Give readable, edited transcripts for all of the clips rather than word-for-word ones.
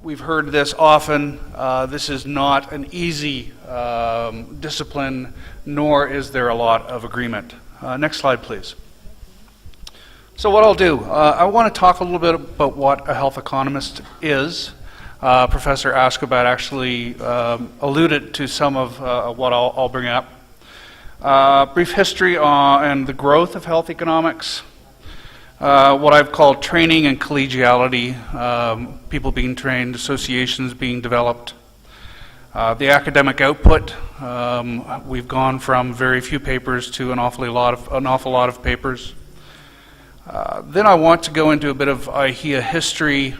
We've heard this often. This is not an easy discipline, nor is there a lot of agreement. Next slide, please. So what I'll do, I want to talk a little bit about what a health economist is. Professor Askabat actually alluded to some of what I'll bring up. Brief history and the growth of health economics. What I've called training and collegiality, people being trained, associations being developed. The academic output, we've gone from very few papers to an awful lot of papers. Then I want to go into a bit of InaHEA history,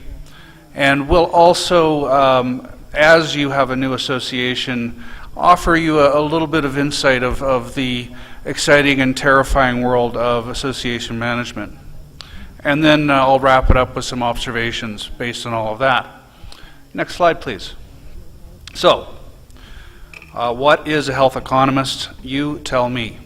and we'll also, as you have a new association, offer you a little bit of insight of the exciting and terrifying world of association management. And then I'll wrap it up with some observations based on all of that. Next slide, please. So, what is a health economist? You tell me.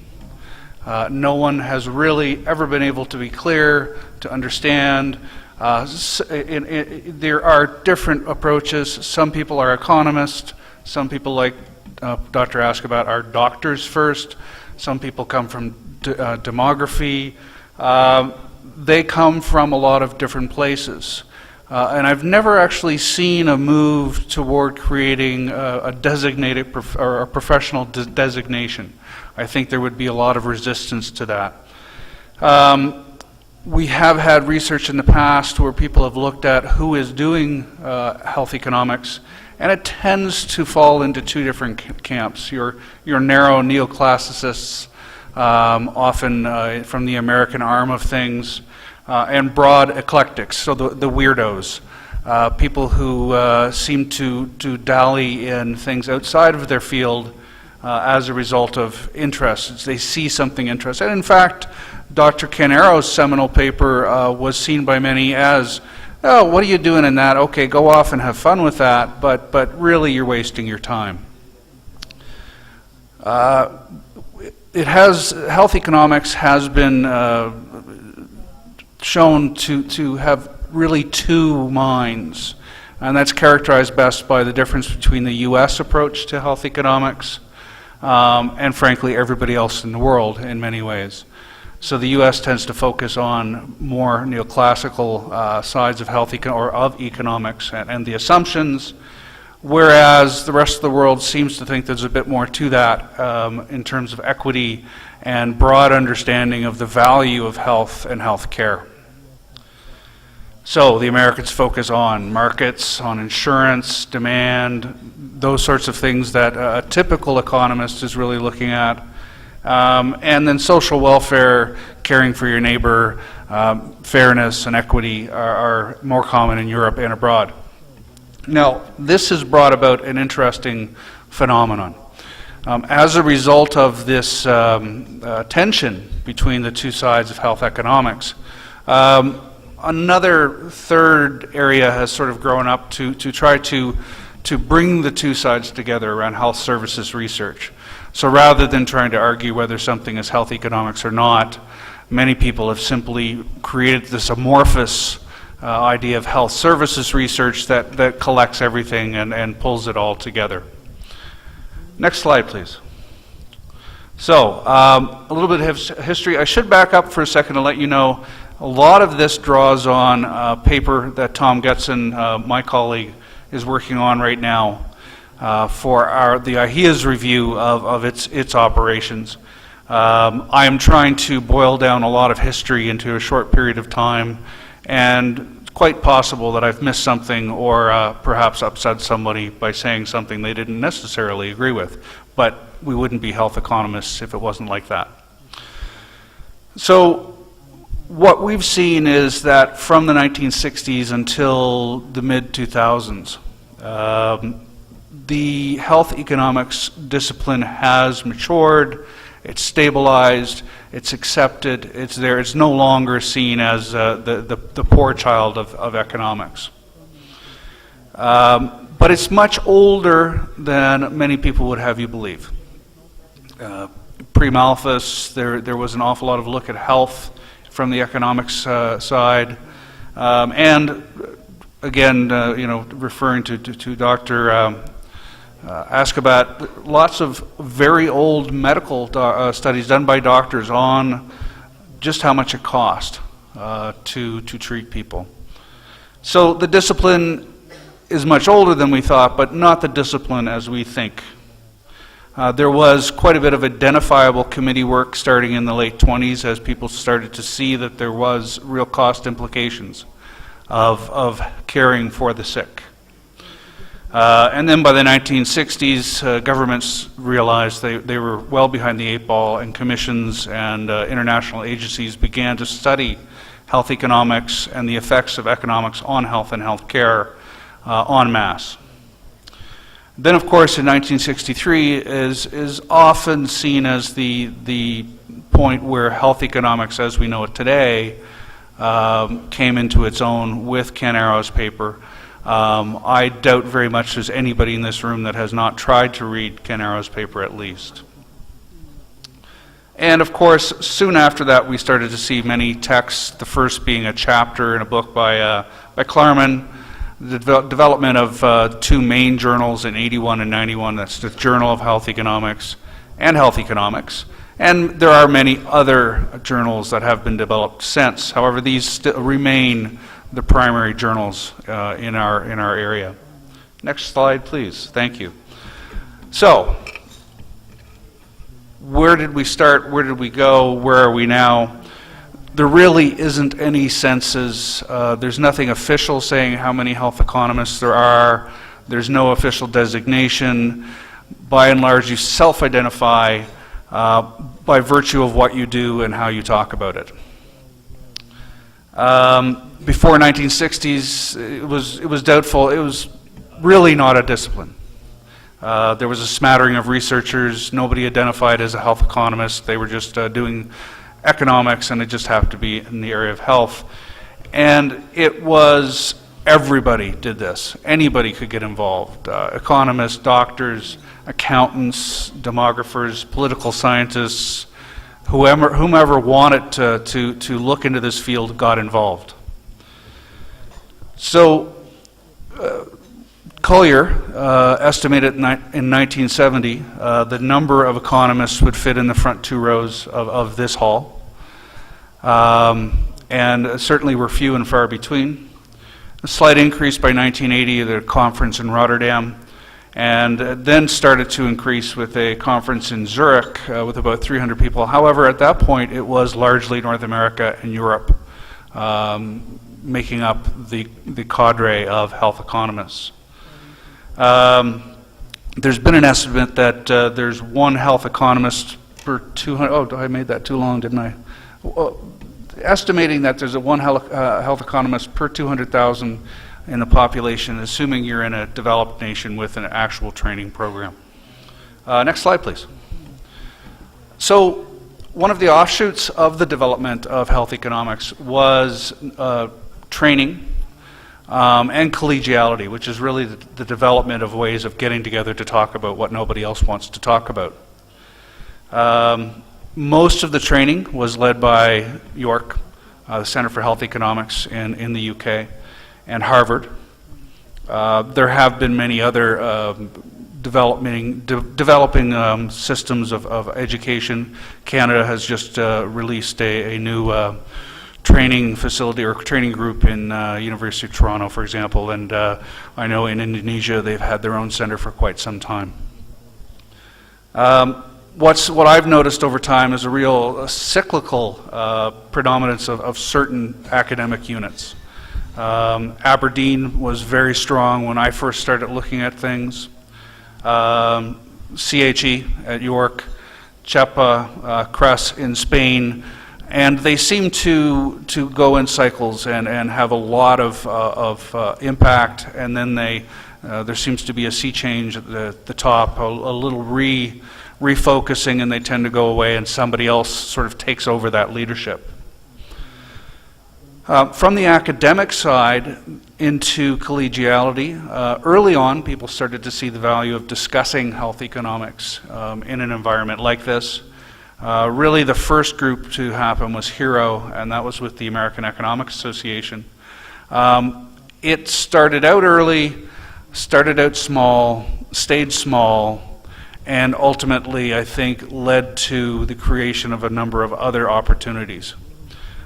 No one has really ever been able to be clear, to understand. There are different approaches. Some people are economists. Some people, like Dr. Askabat, are doctors first. Some people come from demography. They come from a lot of different places. And I've never actually seen a move toward creating a designated or a professional designation. I think there would be a lot of resistance to that. We have had research in the past where people have looked at who is doing health economics, and it tends to fall into two different camps. Your narrow neoclassicists, often from the American arm of things, and broad eclectics, so the weirdos, people who seem to dally in things outside of their field as a result of interest. They see something interesting. And in fact, Dr. Canero's seminal paper was seen by many as, oh, what are you doing in that? Okay, go off and have fun with that, but really you're wasting your time. Health economics has been shown to have really two minds, and that's characterized best by the difference between the U.S. approach to health economics and frankly everybody else in the world in many ways. So the U.S. tends to focus on more neoclassical sides of of economics and the assumptions, whereas the rest of the world seems to think there's a bit more to that in terms of equity and broad understanding of the value of health and health care. So the Americans focus on markets, on insurance, demand, those sorts of things that a typical economist is really looking at. And then social welfare, caring for your neighbor, fairness and equity are more common in Europe and abroad. Now, this has brought about an interesting phenomenon. As a result of this tension between the two sides of health economics, another third area has sort of grown up to try to bring the two sides together around health services research. So rather than trying to argue whether something is health economics or not, many people have simply created this amorphous idea of health services research that collects everything and pulls it all together. Next slide, please. So, a little bit of history. I should back up for a second to let you know a lot of this draws on a paper that Tom Getson, my colleague, is working on right now for the InaHEA's review of its operations. I am trying to boil down a lot of history into a short period of time, and it's quite possible that I've missed something or perhaps upset somebody by saying something they didn't necessarily agree with, but we wouldn't be health economists if it wasn't like that. So what we've seen is that from the 1960s until the mid-2000s, the health economics discipline has matured, it's stabilized, it's accepted, it's there. It's no longer seen as the poor child of economics. But it's much older than many people would have you believe. Pre-Malthus, there was an awful lot of look at health from the economics side, and again, referring to Dr. Askabat, lots of very old medical studies done by doctors on just how much it cost to treat people. So the discipline is much older than we thought, but not the discipline as we think. There was quite a bit of identifiable committee work starting in the late 20s as people started to see that there was real cost implications of caring for the sick. And then by the 1960s, governments realized they were well behind the eight ball, and commissions and international agencies began to study health economics and the effects of economics on health and health care en masse. Then, of course, in 1963 is often seen as the point where health economics as we know it today came into its own with Ken Arrow's paper. I doubt very much there's anybody in this room that has not tried to read Ken Arrow's paper at least. And of course, soon after that, we started to see many texts, the first being a chapter in a book by Klarman, the development of two main journals in 81 and 91, that's the Journal of Health Economics and Health Economics. And there are many other journals that have been developed since. However, these still remain the primary journals in our area. Next slide, please. Thank you. So, where did we start? Where did we go? Where are we now? There really isn't any census. There's nothing official saying how many health economists there are. There's no official designation. By and large, you self-identify by virtue of what you do and how you talk about it. Before 1960s, it was doubtful. It was really not a discipline. There was a smattering of researchers. Nobody identified as a health economist. They were just doing economics, and it just happened to be in the area of health. And it was, everybody did this. Anybody could get involved. Economists, doctors, accountants, demographers, political scientists, whomever wanted to look into this field got involved. So, Kuliah estimated in 1970 the number of economists would fit in the front two rows of this hall. And certainly were few and far between. A slight increase by 1980 at a conference in Rotterdam, and then started to increase with a conference in Zurich with about 300 people. However, at that point, it was largely North America and Europe making up the cadre of health economists. There's been an estimate that there's one health economist per 200, oh, I made that too long, didn't I? Estimating that there's one health economist per 200,000 in the population, assuming you're in a developed nation with an actual training program. Next slide, please. So, one of the offshoots of the development of health economics was training and collegiality, which is really the development of ways of getting together to talk about what nobody else wants to talk about. Most of the training was led by York, the Center for Health Economics in the UK, and Harvard. There have been many other developing systems of education. Canada has just released a new training facility or training group in University of Toronto, for example, and I know in Indonesia they've had their own center for quite some time. What I've noticed over time is a real cyclical predominance of certain academic units. Aberdeen was very strong when I first started looking at things. CHE at York, CHEPA, CRES in Spain, and they seem to go in cycles and have a lot of impact, and then there seems to be a sea change at the top, a little refocusing, and they tend to go away and somebody else sort of takes over that leadership. From the academic side into collegiality, early on people started to see the value of discussing health economics in an environment like this. Really the first group to happen was HERO, and that was with the American Economic Association. It started out early, started out small, stayed small, and ultimately, I think, led to the creation of a number of other opportunities.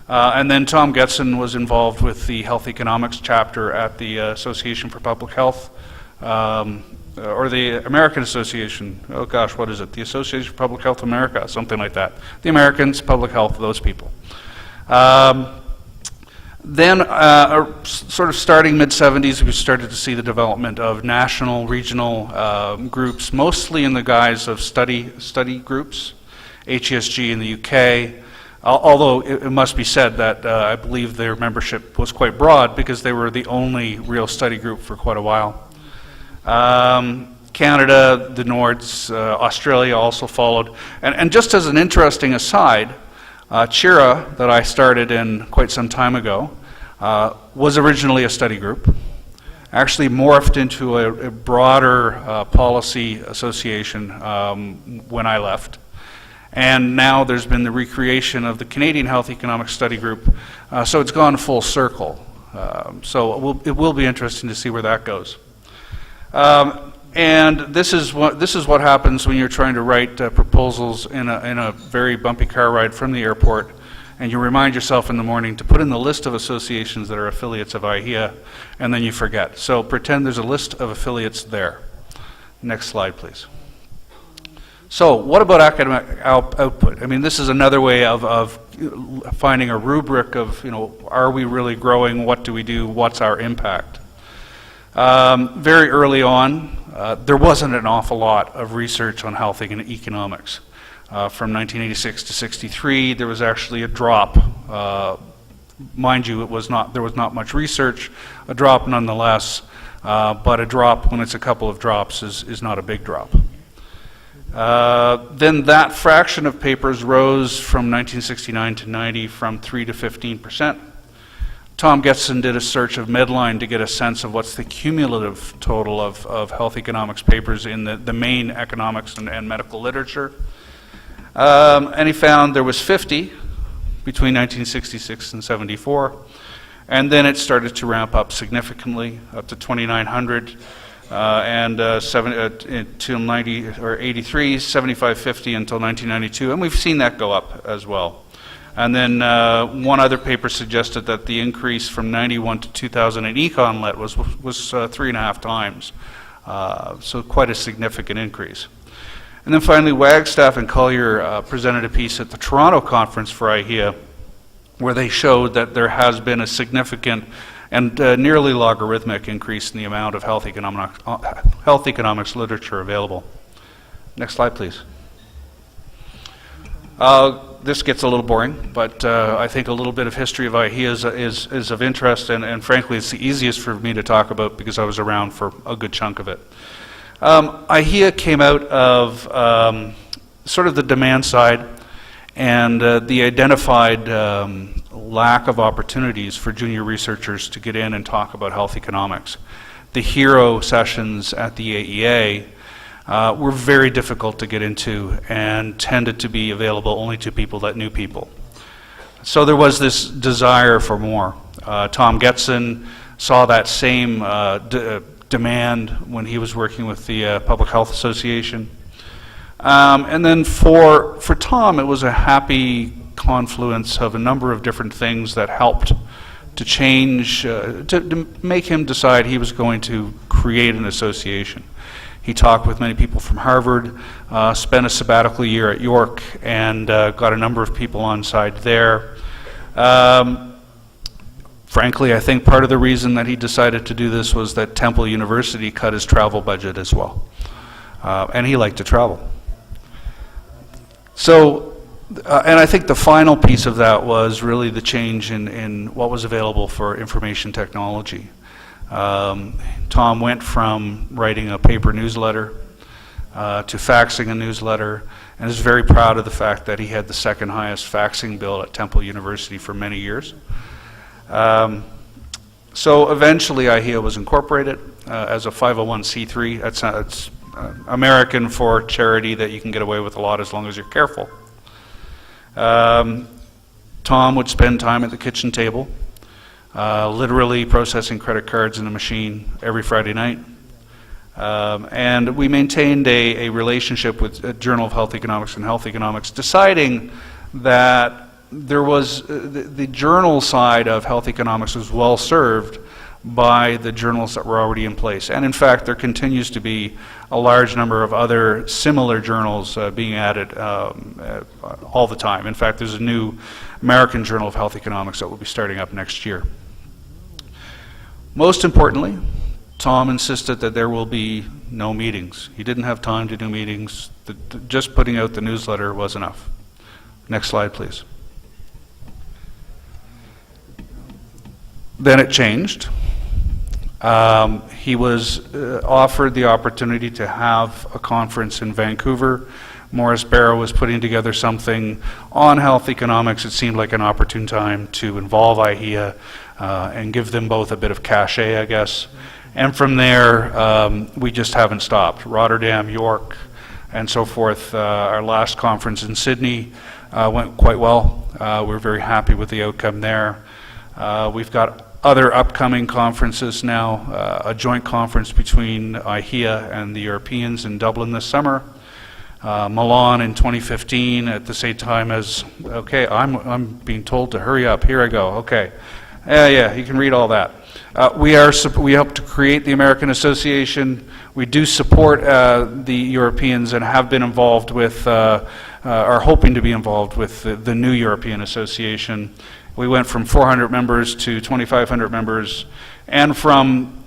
And then Tom Getson was involved with the Health Economics chapter at the Association for Public Health, or the American Association, oh gosh, what is it? The Association for Public Health America, something like that. The Americans, public health, those people. Then, sort of starting mid-70s, we started to see the development of national, regional groups, mostly in the guise of study groups, HESG in the UK, although it must be said that I believe their membership was quite broad because they were the only real study group for quite a while. Canada, the Nords, Australia also followed. And just as an interesting aside, CHIRA, that I started in quite some time ago, was originally a study group, actually morphed into a broader policy association when I left. And now there's been the recreation of the Canadian Health Economics Study Group, so it's gone full circle. So it will be interesting to see where that goes. And this is what happens when you're trying to write proposals in a very bumpy car ride from the airport, and you remind yourself in the morning to put in the list of associations that are affiliates of IHEA, and then you forget. So pretend there's a list of affiliates there. Next slide, please. So what about academic output? I mean, this is another way of finding a rubric of, are we really growing? What do we do? What's our impact? Very early on, there wasn't an awful lot of research on health and economics. From 1986 to 63, there was actually a drop. Mind you, there was not much research, a drop nonetheless, but a drop when it's a couple of drops is not a big drop. Then that fraction of papers rose from 1969 to 90 from 3 to 15%. Tom Getson did a search of Medline to get a sense of what's the cumulative total of health economics papers in the main economics and medical literature. And he found there was 50 between 1966 and 74. And then it started to ramp up significantly, up to 2,900, until 90 or 83, 7550 until 1992, and we've seen that go up as well. And then one other paper suggested that the increase from 91 to 2000 in EconLet was 3.5 times, so quite a significant increase. And then finally, Wagstaff and Collier presented a piece at the Toronto conference for IHEA, where they showed that there has been a significant and nearly logarithmic increase in the amount of health economics literature available. Next slide, please. This gets a little boring, but I think a little bit of history of IHEA is of interest, and frankly, it's the easiest for me to talk about because I was around for a good chunk of it. IHEA came out of sort of the demand side and the identified lack of opportunities for junior researchers to get in and talk about health economics. The hero sessions at the AEA were very difficult to get into and tended to be available only to people that knew people. So there was this desire for more. Tom Getson saw that same demand when he was working with the Public Health Association. And then for Tom, it was a happy confluence of a number of different things that helped to change, to make him decide he was going to create an association. He talked with many people from Harvard, spent a sabbatical year at York, and got a number of people on side there. Frankly, I think part of the reason that he decided to do this was that Temple University cut his travel budget as well. And he liked to travel. So, and I think the final piece of that was really the change in what was available for information technology. Tom went from writing a paper newsletter to faxing a newsletter, and is very proud of the fact that he had the second highest faxing bill at Temple University for many years. So eventually IHEA was incorporated as a 501c3. It's American for charity that you can get away with a lot as long as you're careful. Tom would spend time at the kitchen table. literally processing credit cards in a machine every Friday night. And we maintained a relationship with Journal of Health Economics and Health Economics, deciding that there was the journal side of health economics was well served by the journals that were already in place. And in fact, there continues to be a large number of other similar journals being added all the time. In fact, there's a new American Journal of Health Economics that will be starting up next year. Most importantly, Tom insisted that there will be no meetings. He didn't have time to do meetings. Just putting out the newsletter was enough. Next slide, please. Then it changed. He was offered the opportunity to have a conference in Vancouver. Morris Barrow was putting together something on health economics. It seemed like an opportune time to involve IHEA and give them both a bit of cachet, I guess. And from there, we just haven't stopped. Rotterdam, York, and so forth. Our last conference in Sydney went quite well. We're very happy with the outcome there. We've got other upcoming conferences now, a joint conference between IHEA and the Europeans in Dublin this summer, Milan in 2015 at the same time as, okay, I'm being told to hurry up, here I go, okay. Yeah, you can read all that. We help to create the American Association. We do support the Europeans and have been involved with, are hoping to be involved with the new European Association. We went from 400 members to 2,500 members, and from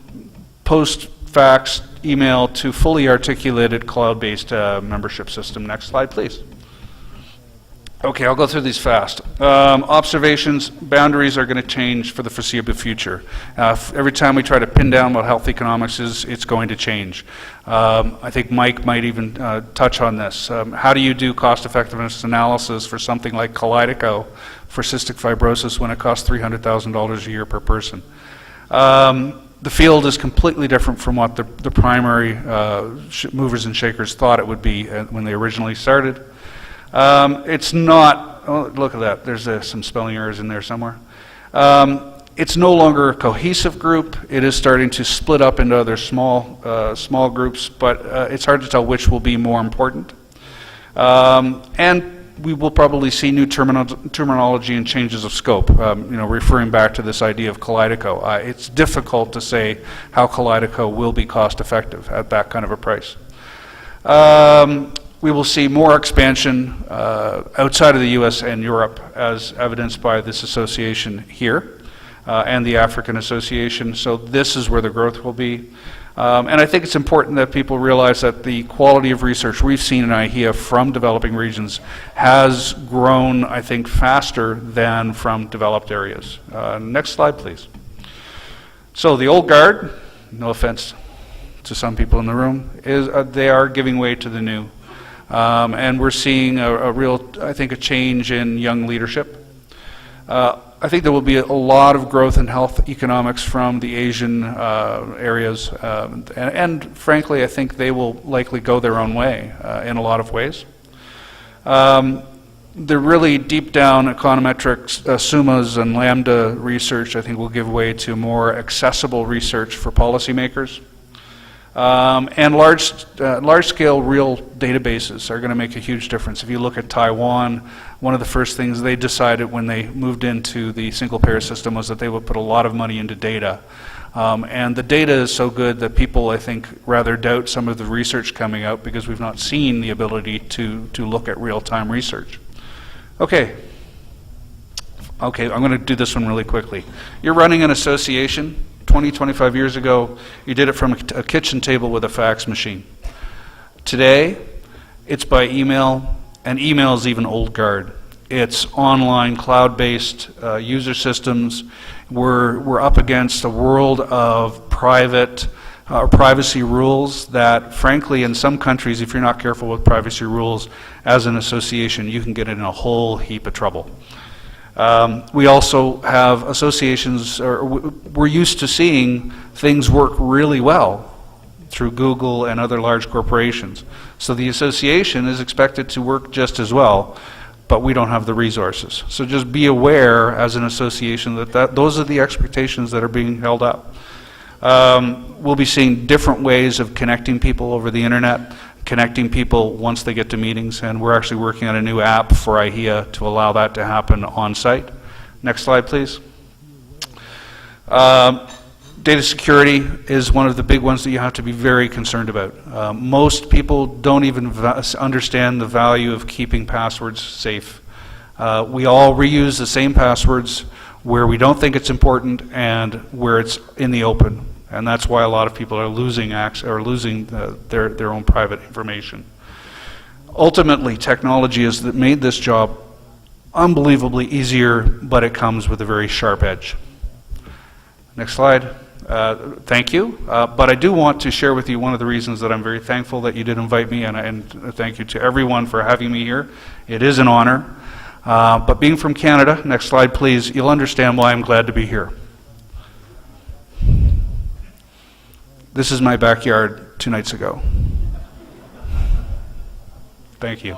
post-fax email to fully articulated cloud-based membership system. Next slide, please. Okay, I'll go through these fast. Observations, boundaries are going to change for the foreseeable future. Every time we try to pin down what health economics is, it's going to change. I think Mike might even touch on this. How do you do cost-effectiveness analysis for something like Kaleido for cystic fibrosis when it costs $300,000 a year per person? The field is completely different from what the primary movers and shakers thought it would be when they originally started. It's not, oh, look at that, there's some spelling errors in there somewhere. It's no longer a cohesive group. It is starting to split up into other small groups, but it's hard to tell which will be more important. And we will probably see new terminology and changes of scope, referring back to this idea of Kaleido. It's difficult to say how Kaleido will be cost effective at that kind of a price. We will see more expansion outside of the US and Europe, as evidenced by this association here and the African Association. So this is where the growth will be. And I think it's important that people realize that the quality of research we've seen in IHEA from developing regions has grown, I think, faster than from developed areas. Next slide, please. So the old guard, no offense to some people in the room, is they are giving way to the new. And we're seeing a real, I think, a change in young leadership. I think there will be a lot of growth in health economics from the Asian areas, and frankly, I think they will likely go their own way in a lot of ways. The really deep down econometrics, summas and lambda research, I think, will give way to more accessible research for policymakers. And large-scale real databases are going to make a huge difference. If you look at Taiwan, one of the first things they decided when they moved into the single-payer system was that they would put a lot of money into data. And the data is so good that people, I think, rather doubt some of the research coming out because we've not seen the ability to look at real-time research. Okay, I'm going to do this one really quickly. You're running an association. 20, 25 years ago, you did it from a kitchen table with a fax machine. Today, it's by email, and email is even old guard. It's online, cloud-based user systems. We're up against a world of privacy rules that, frankly, in some countries, if you're not careful with privacy rules, as an association, you can get in a whole heap of trouble. We also have associations, or we're used to seeing things work really well through Google and other large corporations. So the association is expected to work just as well. but we don't have the resources. So just be aware as an association that those are the expectations that are being held up. We'll be seeing different ways of connecting people over the internet, connecting people once they get to meetings, and we're actually working on a new app for InaHEA to allow that to happen on site. Next slide, please. Data security is one of the big ones that you have to be very concerned about. Most people don't even understand the value of keeping passwords safe. We all reuse the same passwords where we don't think it's important and where it's in the open. And that's why a lot of people are losing their own private information. Ultimately, technology has made this job unbelievably easier, but it comes with a very sharp edge. Next slide. Thank you. But I do want to share with you one of the reasons that I'm very thankful that you did invite me, and thank you to everyone for having me here. It is an honor. But being from Canada, next slide please, you'll understand why I'm glad to be here. This is my backyard 2 nights ago. Thank you.